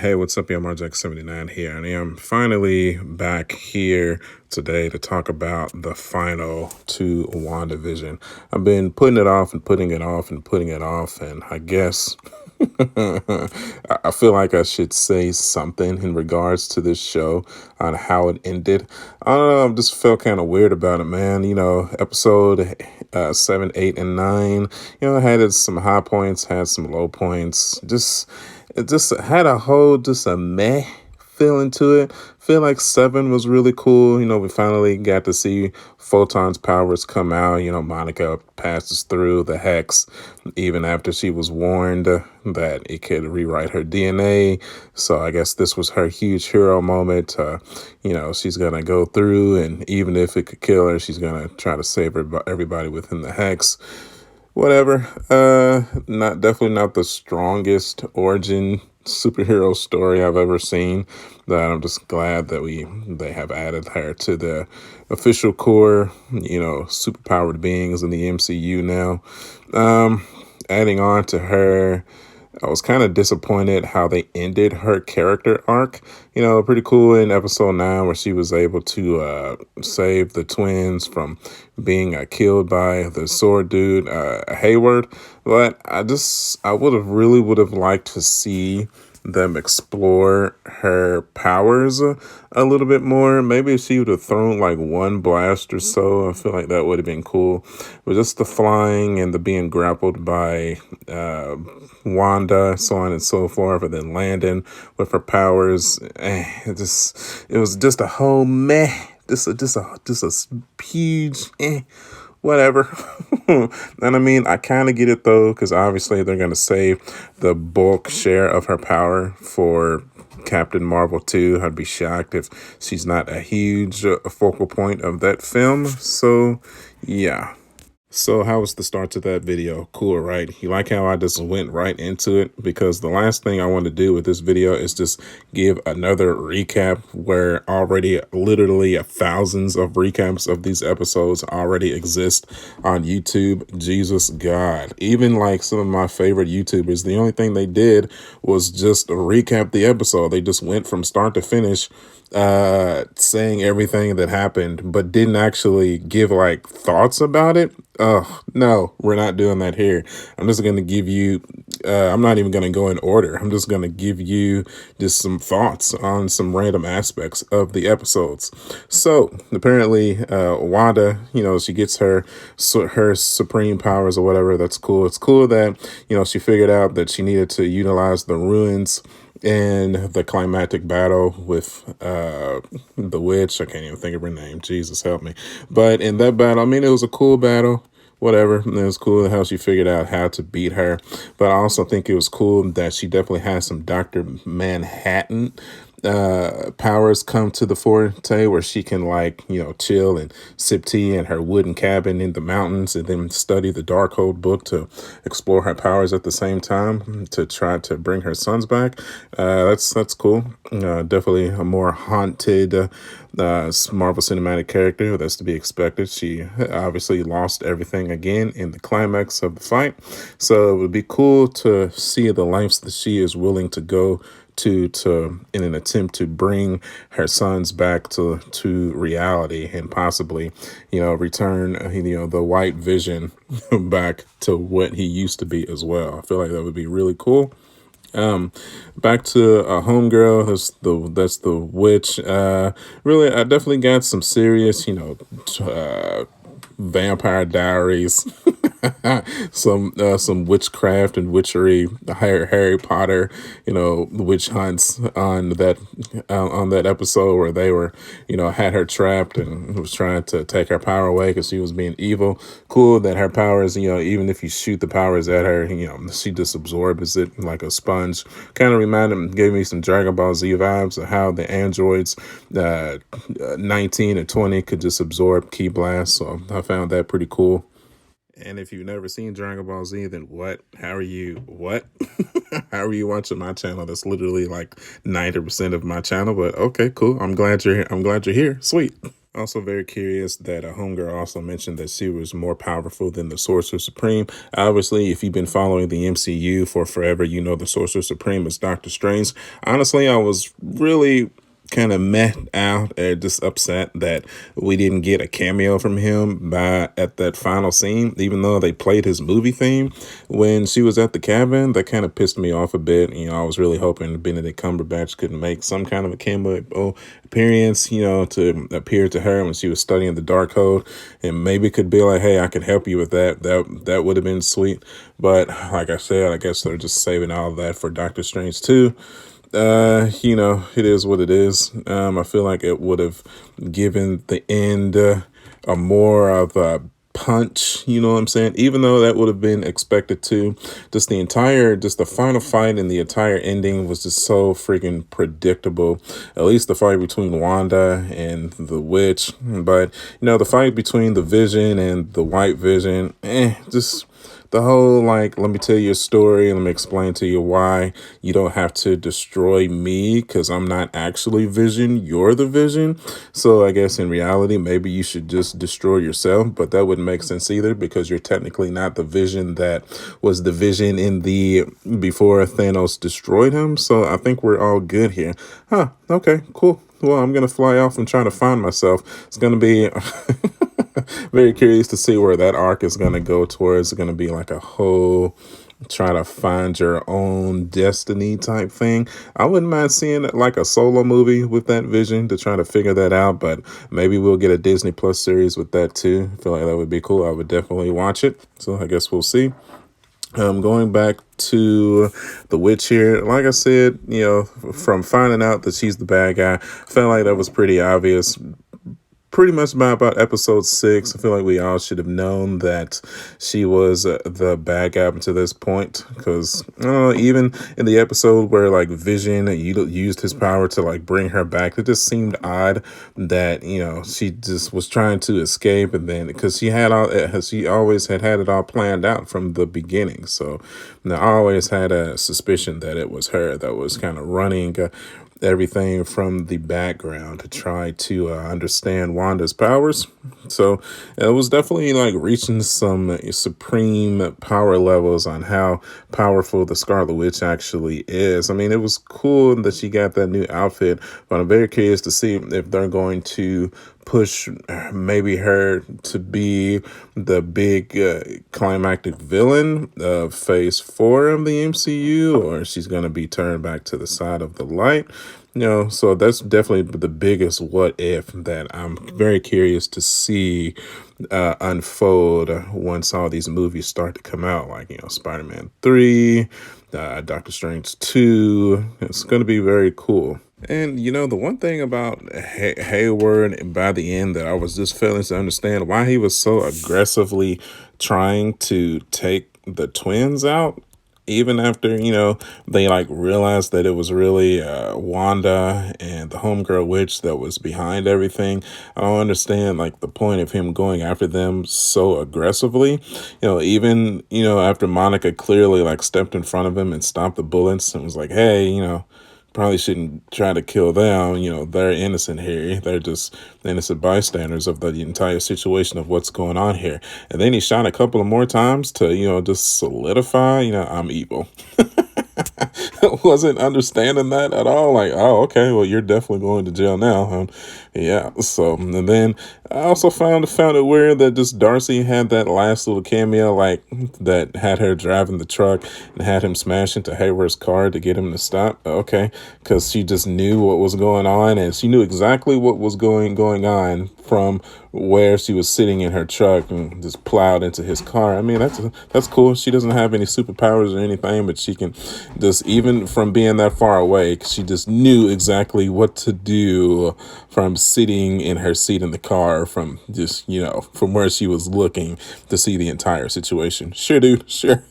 Hey, what's up, y'all? Marjack79 here, and I'm finally back here today to talk about the final to Wandavision. I've been putting it off and putting it off and putting it off, and I guess I feel like I should say something in regards to this show on how it ended. I don't know, I just felt kind of weird about it, man. Episode 7, 8, and 9, had some high points, had some low points. It just had a whole, just a meh feeling to it. Feel like 7 was really cool. We finally got to see Photon's powers come out. Monica passes through the hex even after she was warned that it could rewrite her DNA. So I guess this was her huge hero moment. She's going to go through, and even if it could kill her, she's going to try to save everybody within the hex. Whatever. Definitely not the strongest origin superhero story I've ever seen. That I'm just glad that they have added her to the official core, superpowered beings in the MCU now. Adding on to her, I was kind of disappointed how they ended her character arc. Pretty cool in episode 9 where she was able to save the twins from being killed by the sword dude, Hayward. But I would have liked to see them explore her powers a little bit more. Maybe if she would have thrown like one blast or so, I feel like that would have been cool. But just the flying and the being grappled by Wanda, so on and so forth, and then landing with her powers, it was just a whole meh. Just a huge whatever. And I mean, I kind of get it though, because obviously they're going to save the bulk share of her power for Captain Marvel 2. I'd be shocked if she's not a huge focal point of that film. So, yeah. So how was the start to that video? Cool, right? You like how I just went right into it? Because the last thing I want to do with this video is just give another recap where already literally thousands of recaps of these episodes already exist on YouTube. Jesus God. Even like some of my favorite YouTubers, the only thing they did was just recap the episode. They just went from start to finish saying everything that happened, but didn't actually give like thoughts about it. Oh no, we're not doing that here. I'm just going to give you I'm not even going to go in order. I'm just going to give you just some thoughts on some random aspects of the episodes. So apparently Wanda, she gets her supreme powers or whatever. That's cool. It's cool that she figured out that she needed to utilize the ruins in the climactic battle with the witch. I can't even think of her name. Jesus help me. But in that battle, I mean, it was a cool battle. Whatever. It was cool how she figured out how to beat her. But I also think it was cool that she definitely has some Dr. Manhattan powers come to the forte, where she can chill and sip tea in her wooden cabin in the mountains, and then study the Darkhold book to explore her powers at the same time to try to bring her sons back. That's cool. Definitely a more haunted Marvel Cinematic character. That's to be expected. She obviously lost everything again in the climax of the fight, so it would be cool to see the lengths that she is willing to go to in an attempt to bring her sons back to reality, and possibly return the White Vision back to what he used to be as well. I feel like that would be really cool. Back to Homegirl, that's the witch. Really, I definitely got some serious Vampire Diaries, some witchcraft and witchery, Harry Potter, witch hunts on that episode where they were, had her trapped and was trying to take her power away because she was being evil. Cool that her powers, even if you shoot the powers at her, she just absorbs it like a sponge. Kind of gave me some Dragon Ball Z vibes of how the androids 19 and 20 could just absorb ki blasts. So I found that pretty cool. And if you've never seen Dragon Ball Z, then what? How are you watching my channel? That's literally like 90% of my channel. But okay, cool. I'm glad you're here. Sweet. Also, very curious that a homegirl also mentioned that she was more powerful than the Sorcerer Supreme. Obviously, if you've been following the MCU for forever, you know the Sorcerer Supreme is Doctor Strange. Honestly, I was really kind of met out and just upset that we didn't get a cameo from him by at that final scene, even though they played his movie theme when she was at the cabin. That kind of pissed me off a bit. I was really hoping Benedict Cumberbatch could make some kind of a cameo appearance, to appear to her when she was studying the Dark Code, and maybe could be like, hey, I could help you with that. That would have been sweet. But like I said, I guess they're just saving all of that for Doctor Strange too. It is what it is. I feel like it would have given the end a more of a punch, you know what I'm saying? Even though that would have been expected to. Just the final fight and the entire ending was just so freaking predictable. At least the fight between Wanda and the witch. But, the fight between the Vision and the White Vision, just the whole, like, let me tell you a story and let me explain to you why you don't have to destroy me because I'm not actually Vision, you're the Vision. So I guess in reality, maybe you should just destroy yourself, but that wouldn't make sense either because you're technically not the Vision that was the Vision in the before Thanos destroyed him. So I think we're all good here. Okay, cool. Well, I'm going to fly off and try to find myself. It's going to be very curious to see where that arc is going to go towards. It's going to be like a whole try to find your own destiny type thing. I wouldn't mind seeing it like a solo movie with that Vision to try to figure that out, but maybe we'll get a Disney Plus series with that too. I feel like that would be cool. I would definitely watch it. So I guess we'll see. Going back to the witch here, like I said, from finding out that she's the bad guy, felt like that was pretty obvious. Pretty much by about episode 6, I feel like we all should have known that she was the bad guy up to this point. Because even in the episode where like Vision used his power to like bring her back, it just seemed odd that she just was trying to escape, and then because she always had it all planned out from the beginning. So I always had a suspicion that it was her that was kind of running everything from the background to try to understand Wanda's powers. So it was definitely like reaching some supreme power levels on how powerful the Scarlet Witch actually is. I mean, it was cool that she got that new outfit, but I'm very curious to see if they're going to push maybe her to be the big climactic villain of phase 4 of the MCU, or she's going to be turned back to the side of the light. So that's definitely the biggest what if that I'm very curious to see unfold once all these movies start to come out, like, Spider-Man 3, Doctor Strange 2. It's going to be very cool. And, the one thing about Hayward by the end that I was just failing to understand why he was so aggressively trying to take the twins out. Even after, they like realized that it was really Wanda and the homegirl witch that was behind everything. I don't understand like the point of him going after them so aggressively. Even, after Monica clearly like stepped in front of him and stopped the bullets and was like, hey, probably shouldn't try to kill them. They're innocent here. They're just innocent bystanders of the entire situation of what's going on here. And then he shot a couple of more times to, just solidify, I'm evil. Wasn't understanding that at all. Like, oh, okay, well, you're definitely going to jail now. Yeah. So, and then I also found it weird that just Darcy had that last little cameo, like that had her driving the truck and had him smash into Hayward's car to get him to stop. Okay, because she just knew what was going on, and she knew exactly what was going on from where she was sitting in her truck and just plowed into his car. I mean, that's cool. She doesn't have any superpowers or anything, but she can just, even from being that far away, she just knew exactly what to do from sitting in her seat in the car, from just, from where she was looking to see the entire situation. Sure, dude, sure.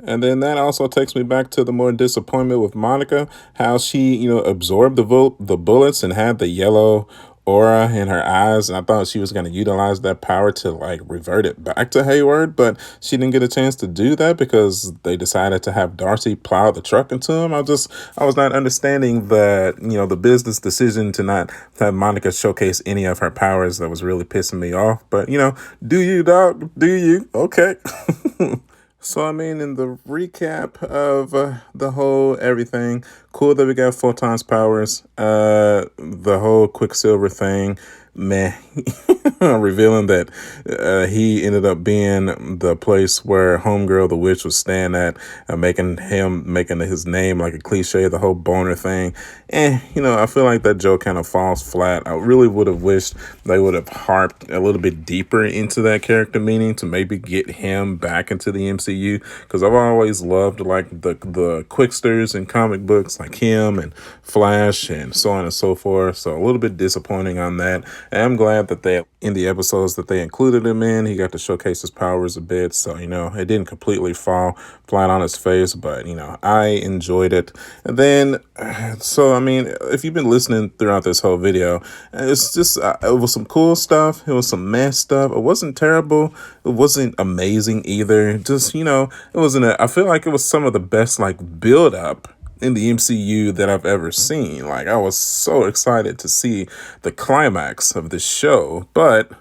And then that also takes me back to the more disappointment with Monica, how she, absorbed the bullets and had the yellow aura in her eyes, and I thought she was going to utilize that power to like revert it back to Hayward, but she didn't get a chance to do that because they decided to have Darcy plow the truck into him. I was not understanding that, you know, the business decision to not have Monica showcase any of her powers. That was really pissing me off. But, you know, do you, dog? Do you? Okay. So, I mean, in the recap of the whole everything, cool that we got 4 times powers. The whole Quicksilver thing, meh. Revealing that he ended up being the place where Homegirl the Witch was staying at, making his name like a cliche, the whole boner thing. You know, I feel like that joke kind of falls flat. I really would have wished they would have harped a little bit deeper into that character meaning to maybe get him back into the MCU, because I've always loved like the Quicksters in comic books, like him and Flash and so on and so forth. So a little bit disappointing on that. And I'm glad that they, in the episodes that they included him in, he got to showcase his powers a bit. So, you know, it didn't completely fall flat on his face, but, you know, I enjoyed it. And then, so, I mean, if you've been listening throughout this whole video, it's just, it was some cool stuff. It was some mess stuff. It wasn't terrible. It wasn't amazing either. Just, you know, I feel like it was some of the best, like, build up in the MCU that I've ever seen. Like, I was so excited to see the climax of this show, but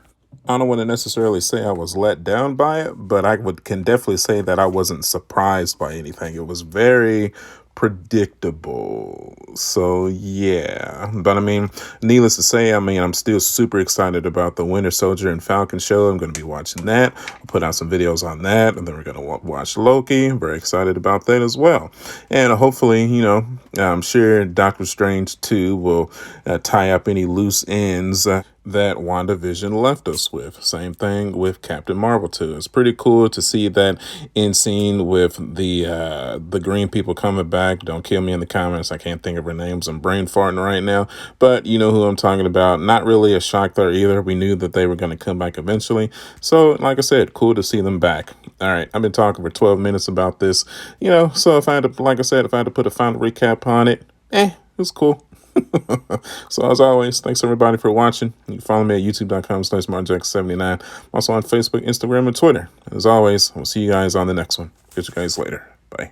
I don't want to necessarily say I was let down by it, but can definitely say that I wasn't surprised by anything. It was very predictable. So yeah, but I mean, needless to say, I mean, I'm still super excited about the Winter Soldier and Falcon show. I'm going to be watching that. I'll put out some videos on that, and then we're going to watch Loki. I'm very excited about that as well. And hopefully, you know, I'm sure Doctor Strange 2 will tie up any loose ends that WandaVision left us with. Same thing with Captain Marvel 2. It's pretty cool to see that end scene with the green people coming back. Don't kill me in the comments. I can't think of her names. I'm brain farting right now. But you know who I'm talking about. Not really a shock there either. We knew that they were going to come back eventually. So, like I said, cool to see them back. All right, I've been talking for 12 minutes about this. You know, so if I had to, like I said, if I had to put a final recap on it, it was cool. So as always, thanks everybody for watching. You can follow me at youtube.com/marjack79. Also on Facebook, Instagram, and Twitter. As always, we'll see you guys on the next one. Catch you guys later. Bye.